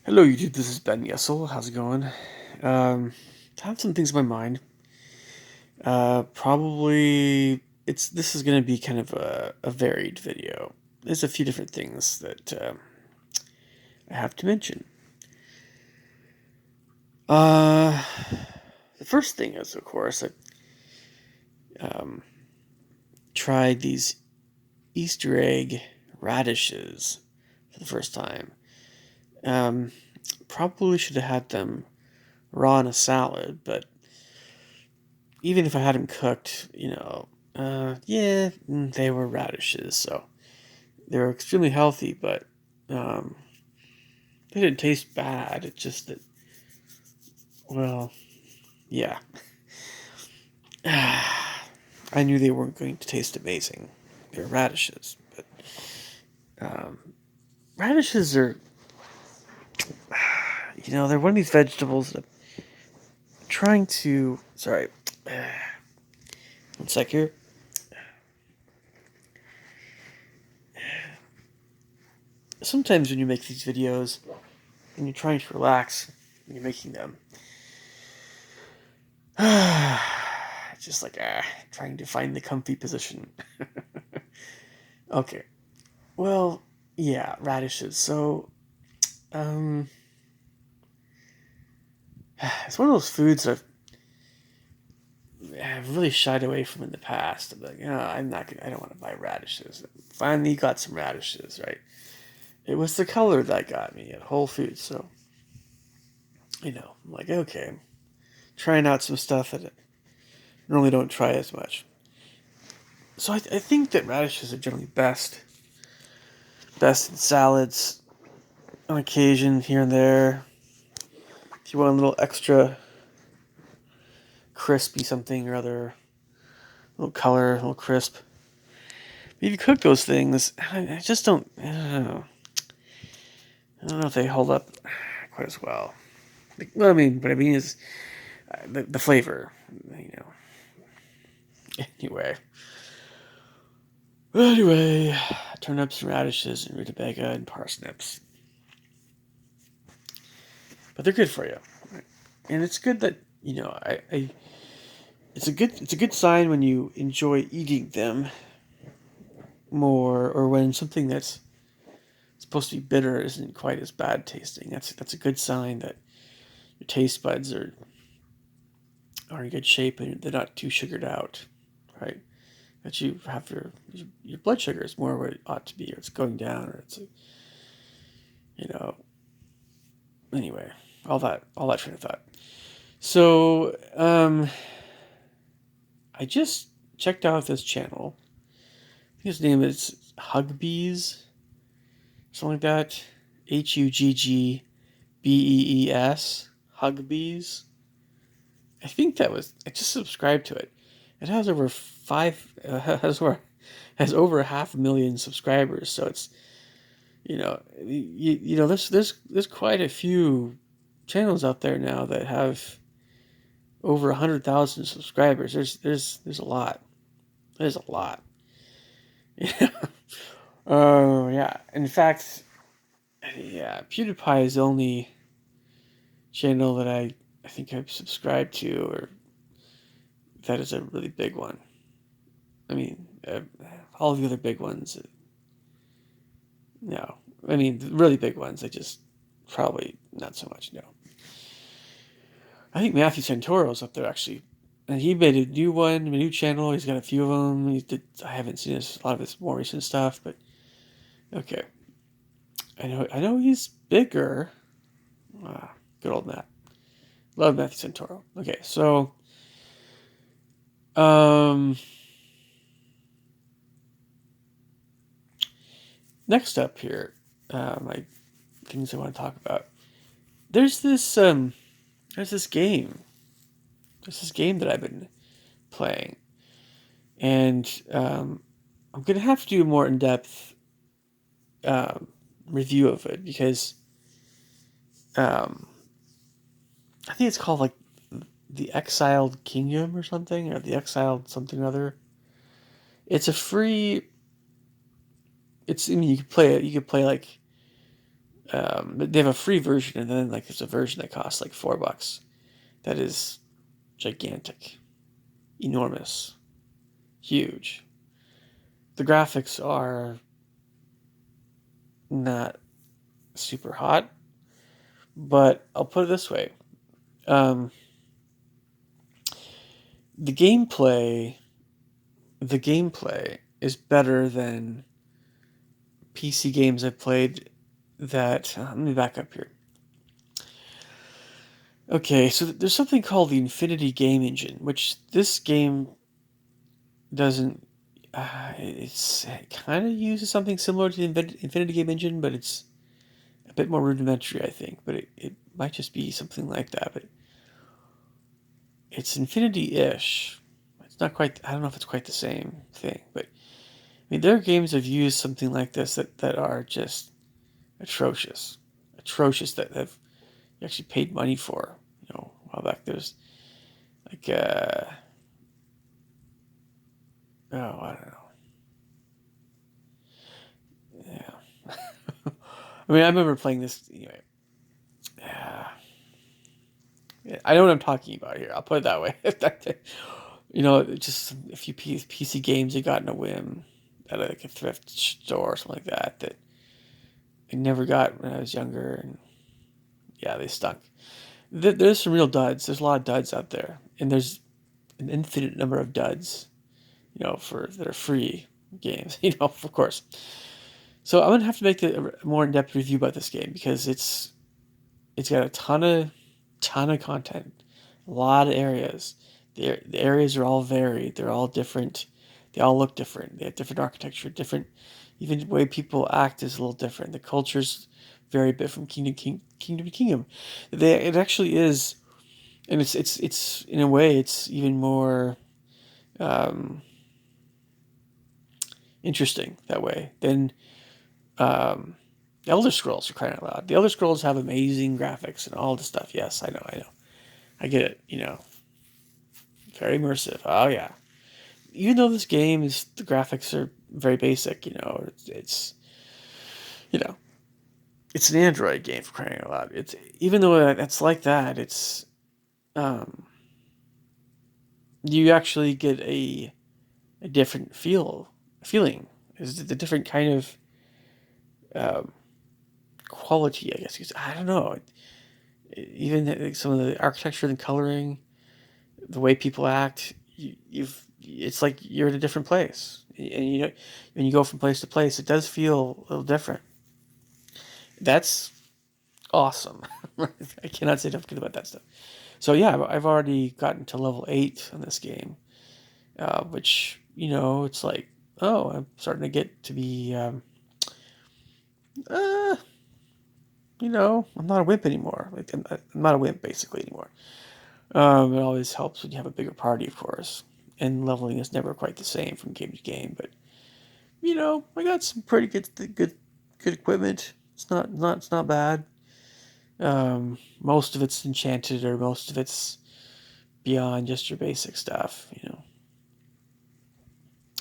Hello, YouTube. This is Ben Yessel. How's it going? I have some things in my mind. Probably this is going to be kind of a varied video. There's a few different things that I have to mention. Uh, the first thing is, of course, I um, tried these Easter egg radishes for the first time. Um, Probably should have had them raw in a salad, but even if I had them cooked, they were radishes, so they were extremely healthy, but um, they didn't taste bad. It's just that, well, yeah. I knew they weren't going to taste amazing. They're radishes, but um, radishes are, they're one of these vegetables that I'm trying to. Sorry, one sec here. Sometimes when you make these videos and you're trying to relax, and you're making them. It's just like trying to find the comfy position. Okay. Well, yeah, radishes. So, um, it's one of those foods that I've really shied away from in the past. I'm like, I'm not gonna. I don't want to buy radishes. Finally, got some radishes. Right. It was the color that got me at Whole Foods. So, I'm like, okay, trying out some stuff that I normally don't try as much. So I think that radishes are generally best in salads on occasion here and there. If you want a little extra crispy something or other, a little color, a little crisp. But if you cook those things, I just don't. I don't know. I don't know if they hold up quite as well. Well, I mean, what I mean is the flavor. You know. Anyway. Anyway, turnips and radishes and rutabaga and parsnips. But they're good for you, and it's good that I it's a good sign when you enjoy eating them more, or when something that's supposed to be bitter isn't quite as bad tasting. That's a good sign that your taste buds are in good shape and they're not too sugared out, right? That you have your blood sugar is more where it ought to be, or it's going down, or you know anyway, all that train of thought. So I just checked out this channel. I think his name is Hugbees, something like that. Huggbees. Hugbees. I just subscribed to it. It has over has over 500,000 subscribers. So it's there's quite a few channels out there now that have over 100,000 subscribers. There's a lot. There's a lot. Oh yeah. In fact, yeah, PewDiePie is the only channel that I think I've subscribed to, or that is a really big one. I mean, all the other big ones, no. I mean, the really big ones, I just probably not so much, no. I think Matthew Santoro's up there, actually. And he made a new one, a new channel. He's got a few of them. I haven't seen a lot of his more recent stuff, but okay. I know he's bigger. Good old Matt. Love Matthew Santoro. Okay, so um, next up here, my things I want to talk about. There's this um, there's this game. There's this game that I've been playing, and I'm gonna have to do a more in depth um, review of it because um, I think it's called like the Exiled Kingdom or something, or the Exiled something or other. It's a free. I mean, you could play it. You could play like They have a free version, and then like there's a version that costs like $4. That is gigantic, enormous, huge. The graphics are not super hot, but I'll put it this way: um, the gameplay, the gameplay is better than PC games I've played. That let me back up here. Okay, so there's something called the Infinity Game Engine, which this game doesn't. It kind of uses something similar to the Infinity Game Engine, but it's a bit more rudimentary, I think. But it might just be something like that. But it's Infinity-ish. It's not quite. I don't know if it's quite the same thing, but I mean, there are games that have used something like this that are just atrocious, atrocious that have actually paid money for. A while back there's like oh, I don't know. Yeah. I mean, I remember playing this anyway. Yeah. I know what I'm talking about here. I'll put it that way. Just a few PC games I got in a whim at like a thrift store or something like that I never got when I was younger, and yeah, they stunk. There's some real duds. There's a lot of duds out there, and there's an infinite number of duds. For that are free games. Of course. So I'm gonna have to make a more in-depth review about this game because it's got a ton of content, a lot of areas. The areas are all varied. They're all different. They all look different. They have different architecture, different. Even the way people act is a little different. The cultures vary a bit from kingdom to kingdom. It actually is, and it's in a way it's even more um, interesting that way than the Elder Scrolls, for crying out loud. The Elder Scrolls have amazing graphics and all the stuff. Yes, I know. I get it. Very immersive. Oh yeah. Even though this game is the graphics are very basic, it's you know it's an Android game, for crying out loud. It's even though it's like that, it's um you actually get a different feeling. It's a different kind of um, quality, I guess. 'Cause I don't know. Even some of the architecture and coloring, the way people act, it's like you're in a different place, and when you go from place to place, it does feel a little different. That's awesome. I cannot say enough good about that stuff. So yeah, I've already gotten to level 8 on this game, which it's like, oh, I'm starting to get to be, uh, I'm not a wimp anymore. Like I'm not a wimp basically anymore. It always helps when you have a bigger party, of course. And leveling is never quite the same from game to game, but I got some pretty good equipment. It's not bad. Most of it's enchanted, or most of it's beyond just your basic stuff.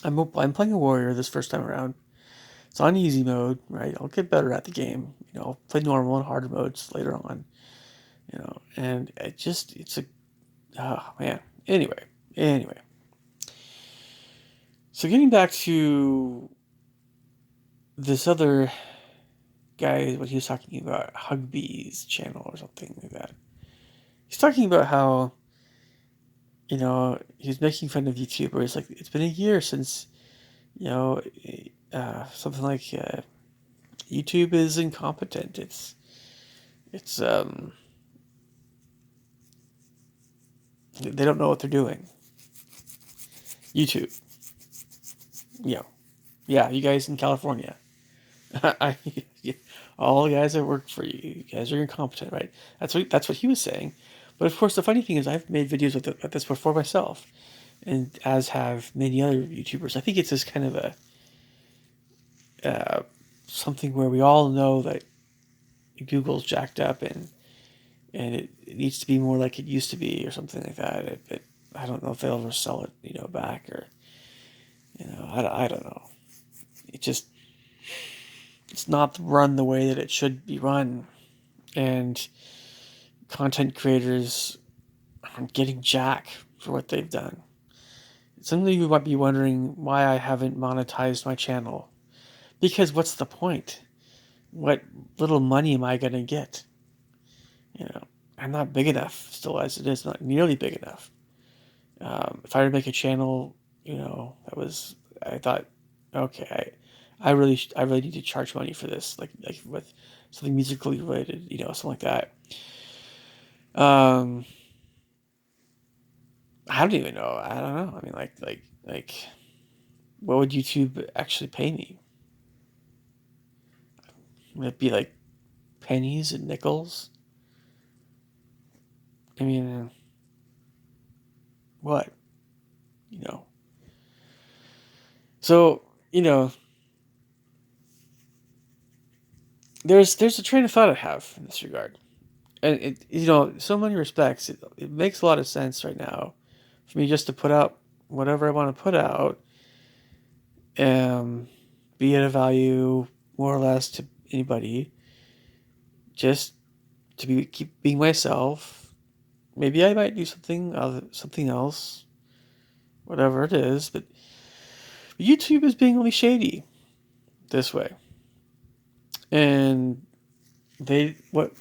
I'm playing a warrior this first time around. It's on easy mode, right? I'll get better at the game. I'll play normal and harder modes later on. And it's a oh man. Anyway. So getting back to this other guy, what he was talking about, Hugbee's channel or something like that. He's talking about how, he's making fun of YouTubers. Like, it's been a year since, something like YouTube is incompetent. It's they don't know what they're doing. YouTube, yeah, you guys in California. I, all the guys that work for you, you guys are incompetent, right? That's what he was saying. But of course, the funny thing is, I've made videos with this before myself, and as have many other YouTubers. I think it's just kind of a something where we all know that Google's jacked up, and it needs to be more like it used to be, or something like that. I don't know if they'll ever sell it, back, or I don't know. It's it's not run the way that it should be run, and content creators aren't getting jack for what they've done. Some of you might be wondering why I haven't monetized my channel. Because what's the point? What little money am I going to get? You know, I'm not big enough still as it is, not nearly big enough. If I were to make a channel, I thought, okay, I really need to charge money for this, like with something musically related, something like that. Um, I don't even know. I don't know. I mean, like, what would YouTube actually pay me? Would it be like pennies and nickels? I mean, what? You know. So, there's a train of thought I have in this regard. And so many respects, it makes a lot of sense right now for me just to put out whatever I want to put out, be at a value more or less to anybody, just to keep being myself. Maybe I might do something else, whatever it is, but YouTube is being really shady this way. And they don't,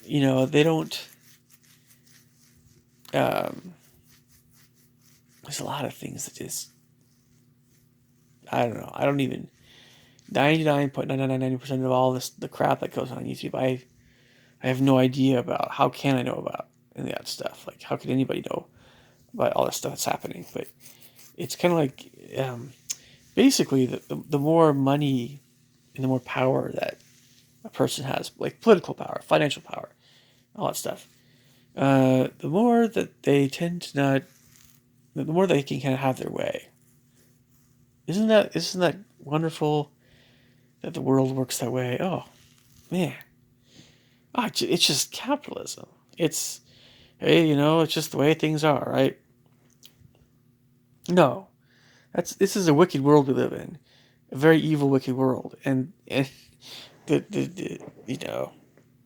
there's a lot of things that just, I don't know. I don't even, 99.999% of all the crap that goes on YouTube, I have no idea about. How can I know about any of that stuff? Like, how can anybody know about all this stuff that's happening? But it's kind of like, basically, the more money and the more power that a person has, like political power, financial power, all that stuff, the more that they tend to not, the more they can kind of have their way. Isn't that wonderful that the world works that way? Oh, man. Oh, it's just capitalism. It's, hey, it's just the way things are, right? No. This is a wicked world we live in. A very evil, wicked world. And the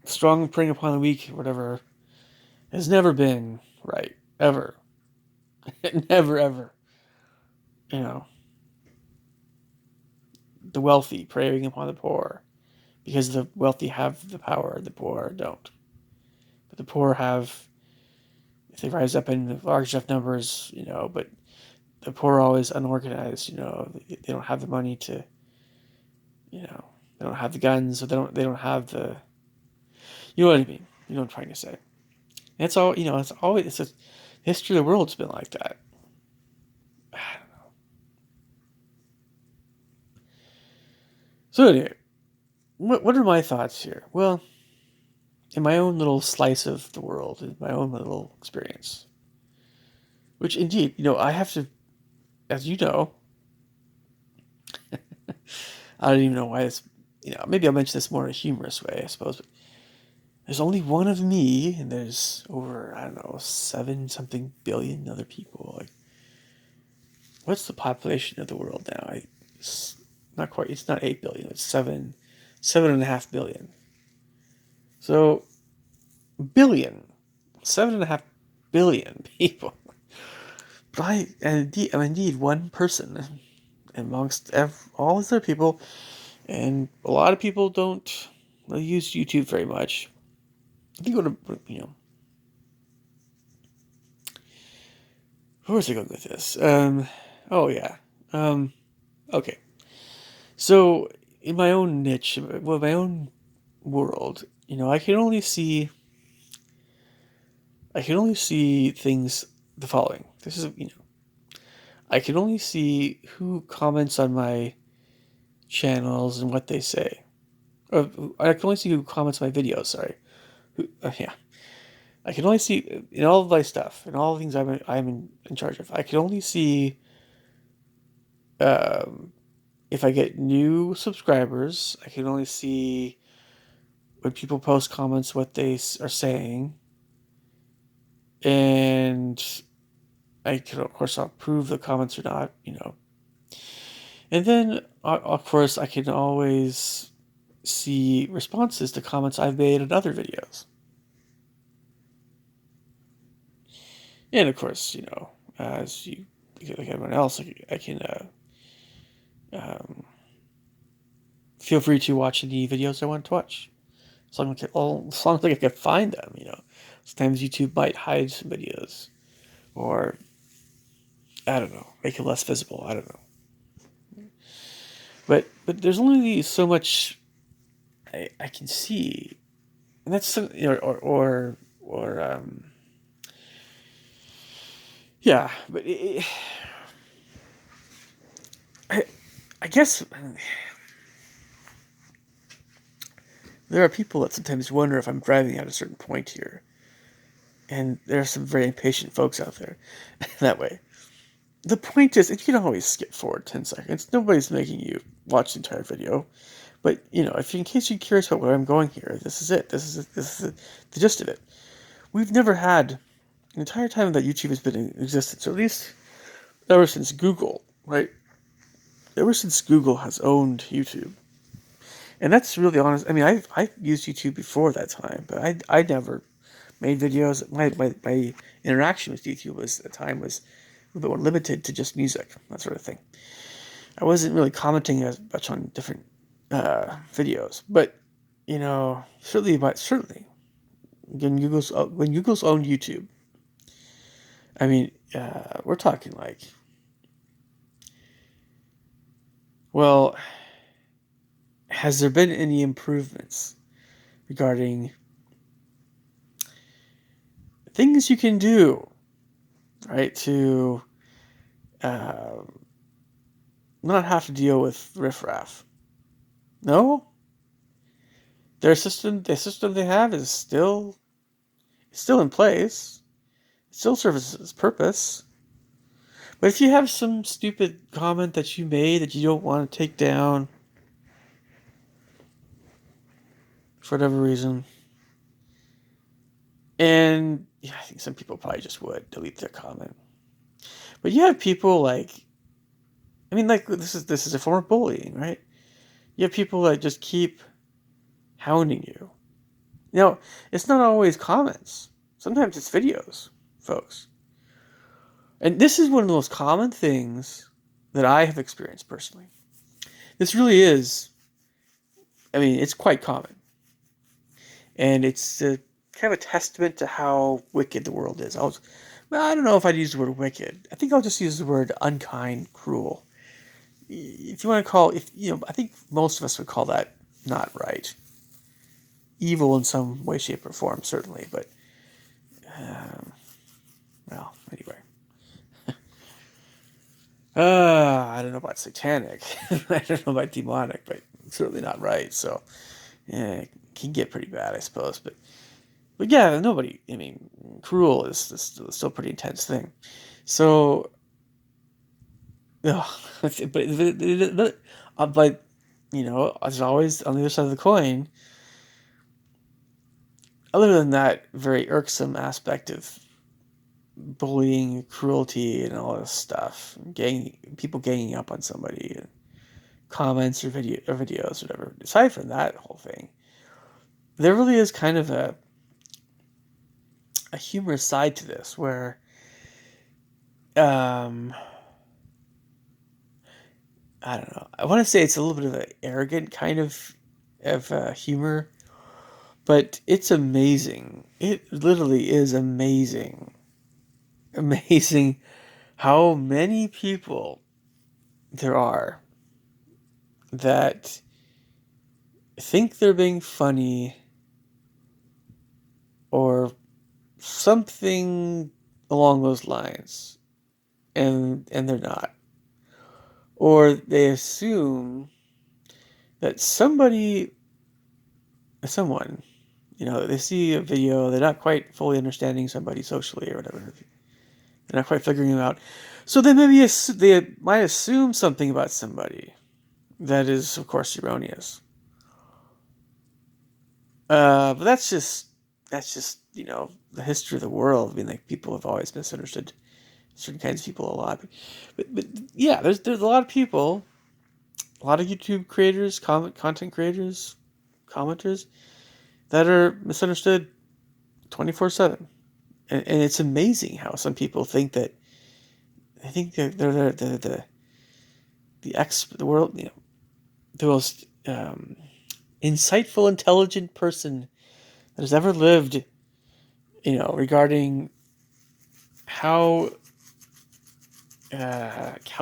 strong preying upon the weak, or whatever, has never been right. Ever. Never, ever. You know, the wealthy preying upon the poor. Because the wealthy have the power, the poor don't. But the poor have, if they rise up in large enough numbers, but the poor are always unorganized, they don't have the money to, they don't have the guns, or they don't have the, you know what I mean? You know what I'm trying to say. And it's all, it's a history of the world's been like that. I don't know. So anyway, what are my thoughts here? Well, in my own little slice of the world, in my own little experience, which indeed, I have to, as you know, I don't even know why it's, maybe I'll mention this more in a humorous way, I suppose, but there's only one of me, and there's over, I don't know, 7 something billion other people. Like, what's the population of the world now? It's not quite, it's not 8 billion, it's 7.5 billion. So, billion, 7.5 billion people. But I'm indeed one person amongst all these other people, and a lot of people don't use YouTube very much. If you go to, where was I going with this? Oh yeah. Okay. So in my own niche, well, my own world, I can only see things the following. This is, I can only see who comments on my channels and what they say. Or, I can only see who comments on my videos. Sorry. Yeah. I can only see in all of my stuff, in all the things I'm in charge of. I can only see, um, if I get new subscribers. I can only see when people post comments what they are saying, and I can, of course, I'll approve the comments or not, And then, of course, I can always see responses to comments I've made in other videos. And of course, as you, like everyone else, I can um, feel free to watch any videos I want to watch. As long as I can find them. Sometimes YouTube might hide some videos, or I don't know, make it less visible. I don't know. But there's only so much I can see, and that's yeah. But I I guess there are people that sometimes wonder if I'm driving at a certain point here, and there are some very impatient folks out there that way. The point is, you can always skip forward 10 seconds. Nobody's making you watch the entire video. But, if in case you're curious about where I'm going here, this is it. This is the gist of it. We've never had, the entire time that YouTube has been in existence, or at least ever since Google, right? Ever since Google has owned YouTube. And that's really honest. I mean, I've used YouTube before that time, but I never made videos. My interaction with YouTube at the time was a little bit more limited to just music, that sort of thing. I wasn't really commenting as much on different videos, but certainly, when Google's owned YouTube, I mean, we're talking like, well, has there been any improvements regarding things you can do, right, to uh, not have to deal with riffraff? No, the system they have is still in place. It still serves its purpose. But if you have some stupid comment that you made that you don't want to take down for whatever reason, and yeah, I think some people probably just would delete their comment. But you have people like this is a form of bullying, right? You have people that just keep hounding you. It's not always comments. Sometimes it's videos, folks. And this is one of the most common things that I have experienced personally. This really is, I mean, it's quite common. And it's kind of a testament to how wicked the world is. I don't know if I'd use the word wicked. I think I'll just use the word unkind, cruel. If you want to call, I think most of us would call that not right. Evil in some way, shape, or form, certainly. But, well, anyway. I don't know about satanic. I don't know about demonic, but certainly not right. So, yeah, it can get pretty bad, I suppose. But yeah, nobody. I mean, cruel is still a pretty intense thing. So, but as always on the other side of the coin, other than that very irksome aspect of bullying, cruelty, and all this stuff, people ganging up on somebody, and comments or videos, or whatever. Aside from that whole thing, there really is kind of a humorous side to this, where I don't know. I want to say it's a little bit of an arrogant kind of humor, but it's amazing. It literally is amazing. Amazing how many people there are that think they're being funny or something along those lines, and they're not. Or they assume that someone, they see a video, they're not quite fully understanding somebody socially or whatever. They're not quite figuring it out. So they they might assume something about somebody that is, of course, erroneous. But that's just the history of the world. I mean, like, people have always misunderstood certain kinds of people a lot. But yeah, there's a lot of people, a lot of YouTube creators, content creators, commenters that are misunderstood 24/7. And it's amazing how some people think that they think that they're the world, the most insightful, intelligent person that has ever lived, regarding how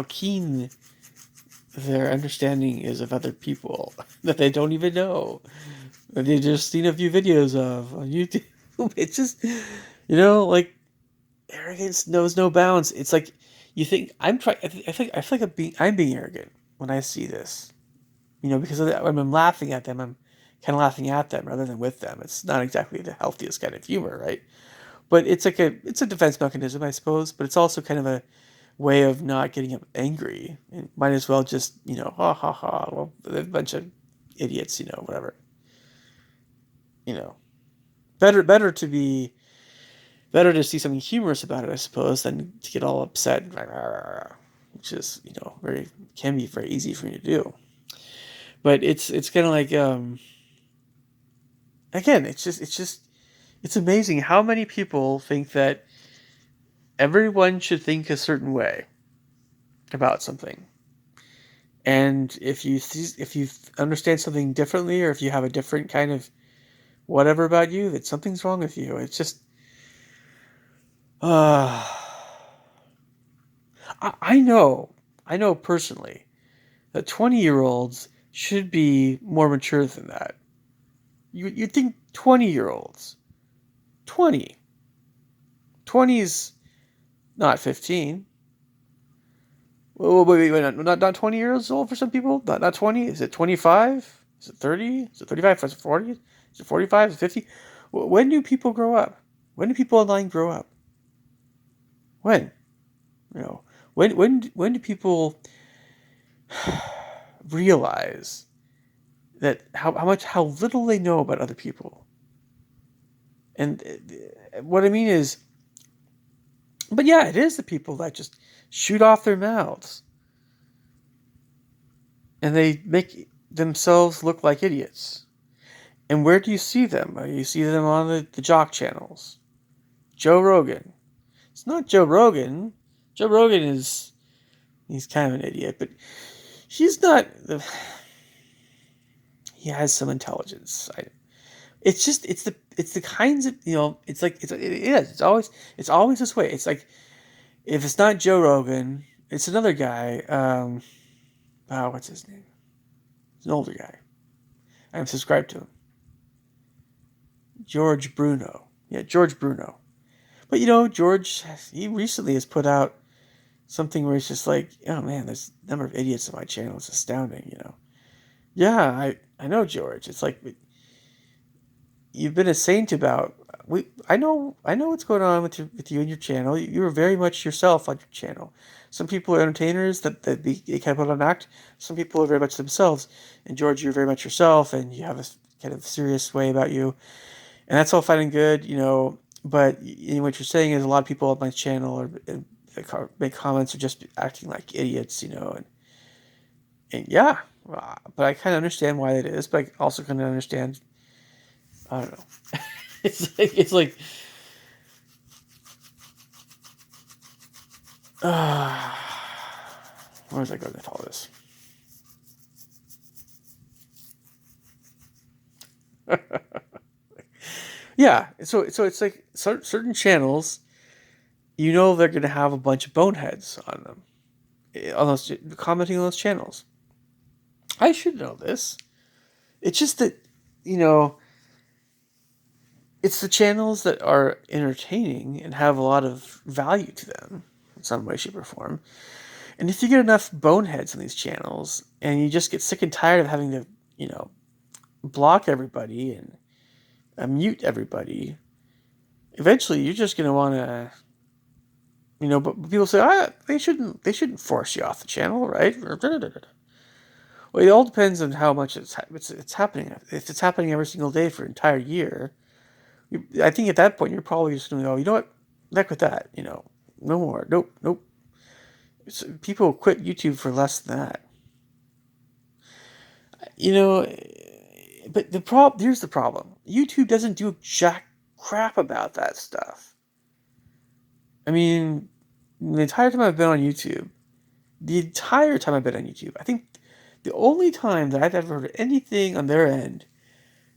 keen their understanding is of other people that they don't even know, that they've just seen a few videos of on YouTube. It's just, like, arrogance knows no bounds. It's like you think I'm trying. I feel like I'm being arrogant when I see this. Because when I'm laughing at them, I'm kind of laughing at them rather than with them. It's not exactly the healthiest kind of humor, right? But it's a defense mechanism, I suppose. But it's also kind of a way of not getting angry. And might as well just ha ha ha. Well, a bunch of idiots, whatever. You know, better to see something humorous about it, I suppose, than to get all upset, which is can be very easy for me to do. But it's kind of like again, it's amazing how many people think that everyone should think a certain way about something. And if you understand something differently, or if you have a different kind of whatever about you, that something's wrong with you. It's just uh I know personally that 20-year-olds should be more mature than that. You think 20-year-olds, 20, 20's not 15. Wait, not 20 years old for some people? Not 20? Is it 25? Is it 30? Is it 35? Is it 40? Is it 45? Is it 50? When do people grow up? When do people online grow up? When? You know, when do people realize that how little they know about other people? And what I mean is, but yeah, it is the people that just shoot off their mouths and they make themselves look like idiots. And where do you see them? You see them on the jock channels. Joe Rogan. It's not Joe Rogan. Joe Rogan he's kind of an idiot, but he's not. He has some intelligence. It's the kinds of it's like it is. It's always this way. It's like if it's not Joe Rogan, it's another guy. What's his name? He's an older guy. I'm subscribed to him. George Bruno. Yeah, George Bruno. But George, he recently has put out something where it's just like, oh man, there's a number of idiots on my channel. It's astounding. Yeah, I know, George. It's like you've been a saint about. I know what's going on with you and your channel. You are very much yourself on your channel. Some people are entertainers they kind of put on an act. Some people are very much themselves. And George, you're very much yourself, and you have a kind of serious way about you, and that's all fine and good, But what you're saying is a lot of people on my channel make comments or just acting like idiots, and yeah, but I kind of understand why that is, but I also kind of understand. I don't know. it's like where was I going with all this? Yeah, so it's like certain channels, they're going to have a bunch of boneheads on them, on those commenting on those channels. I should know this. It's just that you know it's the channels that are entertaining and have a lot of value to them in some way, shape, or form. And if you get enough boneheads on these channels and you just get sick and tired of having to, block everybody and mute everybody, eventually you're just going to want to, but people say, they shouldn't force you off the channel, right? Well, it all depends on how much it's happening. If it's happening every single day for an entire year, I think at that point you're probably just going to go, you know what, heck with that, no more, nope. People quit YouTube for less than that. But here's the problem. YouTube doesn't do jack crap about that stuff. I mean, the entire time I've been on YouTube, I think the only time that I've ever heard anything on their end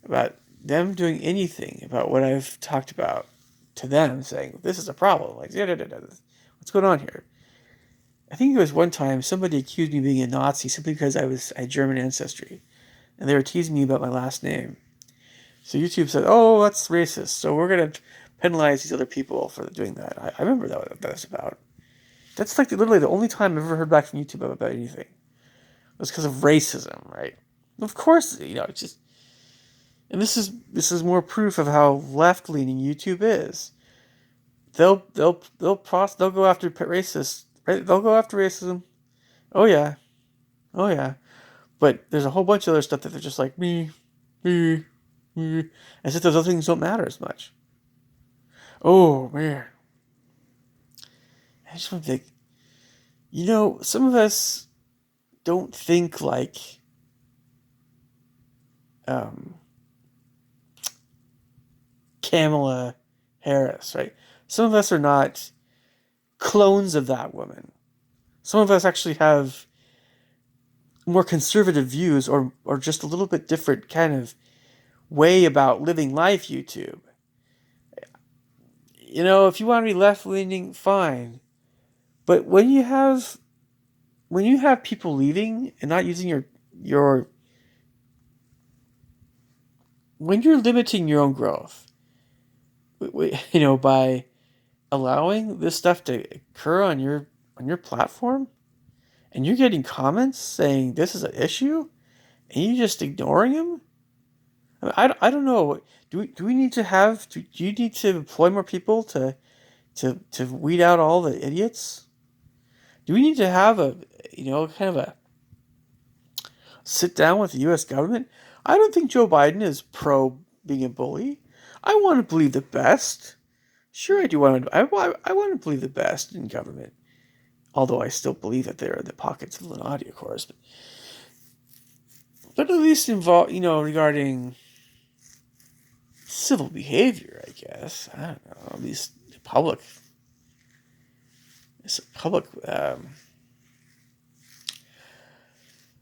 about them doing anything about what I've talked about to them, saying this is a problem, like what's going on here? I think it was one time somebody accused me of being a Nazi simply because I had German ancestry, and they were teasing me about my last name. So YouTube said, "Oh, that's racist. So we're gonna penalize these other people for doing that." I remember what that was about. That's like literally the only time I've ever heard back from YouTube about anything. It was because of racism, right? Of course, it's just, and this is more proof of how left leaning YouTube is. They'll go after racists, right? They'll go after racism. Oh yeah, oh yeah. But there's a whole bunch of other stuff that they're just like me, as if those other things don't matter as much. Oh man, I just want to think. Some of us don't think like um, Kamala Harris, right? Some of us are not clones of that woman. Some of us actually have more conservative views or just a little bit different kind of way about living life, YouTube. If you want to be left leaning, fine. But when you have people leaving and not using your when you're limiting your own growth, by allowing this stuff to occur on your platform, and you're getting comments saying this is an issue, and you're just ignoring them. I don't know. Do we need to do you need to employ more people to weed out all the idiots? Do we need to have kind of a sit down with the U.S. government? I don't think Joe Biden is pro being a bully. I want to believe the best. Sure, I do want to. I want to believe the best in government. Although I still believe that there are the pockets of Illuminati, of course. But at least regarding civil behavior, I guess. I don't know. At least public. It's a public. I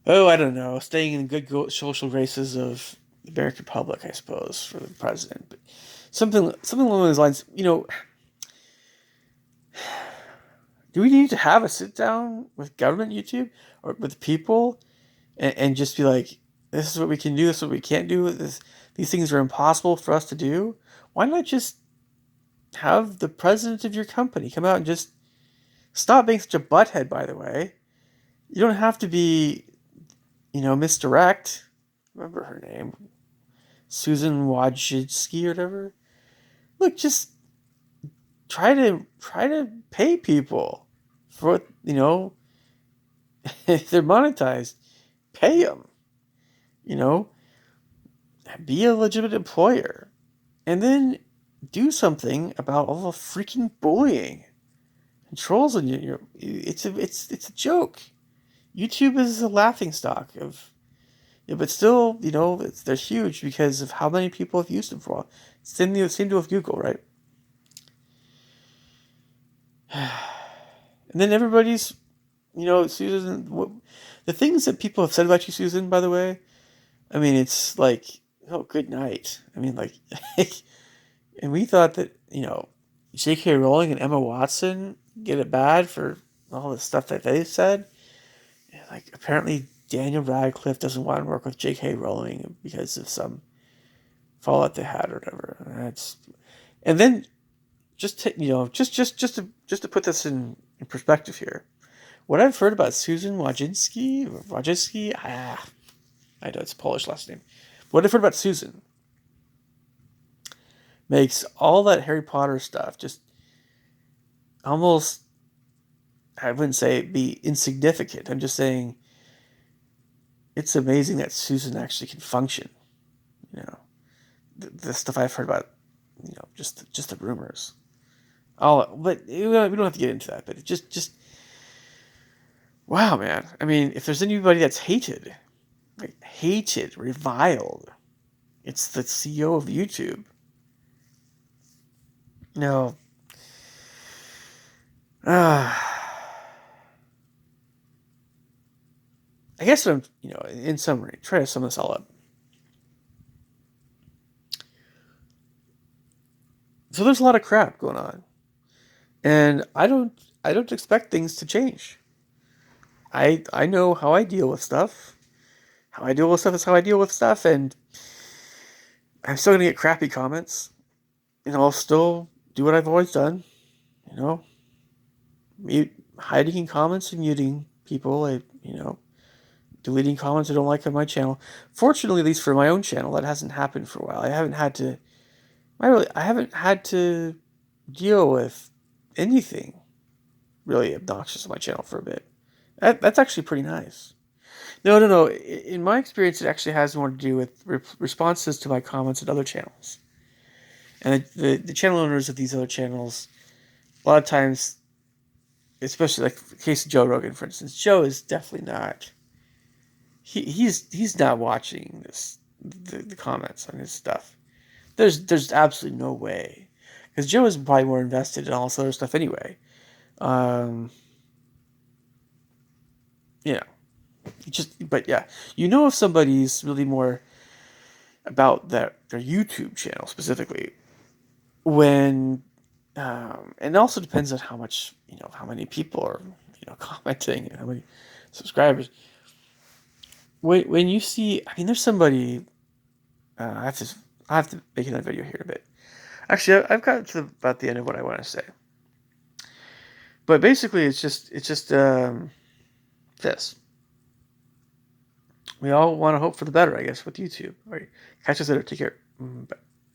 don't know. Staying in good social graces of the American public, I suppose, for the president. But something along those lines. Do we need to have a sit down with government YouTube or with people and just be like, this is what we can do, this is what we can't do, these things are impossible for us to do? Why not just have the president of your company come out and just stop being such a butthead, by the way? You don't have to be, misdirect. Remember her name? Susan Wojcicki or whatever. Look, just try to pay people for what, if they're monetized, pay them. Be a legitimate employer, and then do something about all the freaking bullying and trolls on you. It's a joke. YouTube is a laughingstock of, but still, they're huge because of how many people have used them for. Same to with Google, right? And then everybody's, Susan, the things that people have said about you, Susan, by the way, I mean, it's like, oh, good night. I mean, like, and we thought that, J.K. Rowling and Emma Watson get it bad for all the stuff that they said. And, like, apparently Daniel Radcliffe doesn't want to work with J.K. Rowling because of some fallout they had or whatever. And then just to put this in perspective here, what I've heard about Susan Wojcicki, I know it's a Polish last name. What I've heard about Susan makes all that Harry Potter stuff just almost, I wouldn't say be insignificant. I'm just saying it's amazing that Susan actually can function. The stuff I've heard about, just the rumors. But we don't have to get into that. But it just wow, man. I mean, if there's anybody that's hated, reviled, It's the CEO of YouTube. No. I guess I'm, in summary, try to sum this all up. So there's a lot of crap going on, and I don't expect things to change. I know how I deal with stuff. How I deal with stuff is how I deal with stuff, and I'm still gonna get crappy comments. I'll still do what I've always done. You know, mute, hiding in comments and muting people. Deleting comments I don't like on my channel. Fortunately, at least for my own channel, that hasn't happened for a while. I haven't had to deal with anything really obnoxious on my channel for a bit. That's actually pretty nice. No, no, no. In my experience, it actually has more to do with responses to my comments at other channels. And the channel owners of these other channels, a lot of times, especially like the case of Joe Rogan, for instance, Joe is definitely not. He's not watching the comments on his stuff. There's absolutely no way, because Joe is probably more invested in all this other stuff anyway. Um, you know, but yeah, if somebody's really more about their YouTube channel specifically when, and it also depends on how much how many people are commenting and how many subscribers. When you see, I mean, there's somebody. I have to make another video here in a bit. Actually, I've got to about the end of what I want to say. But basically, it's just this. We all want to hope for the better, I guess, with YouTube. All right, catch us later. Take care. Bye.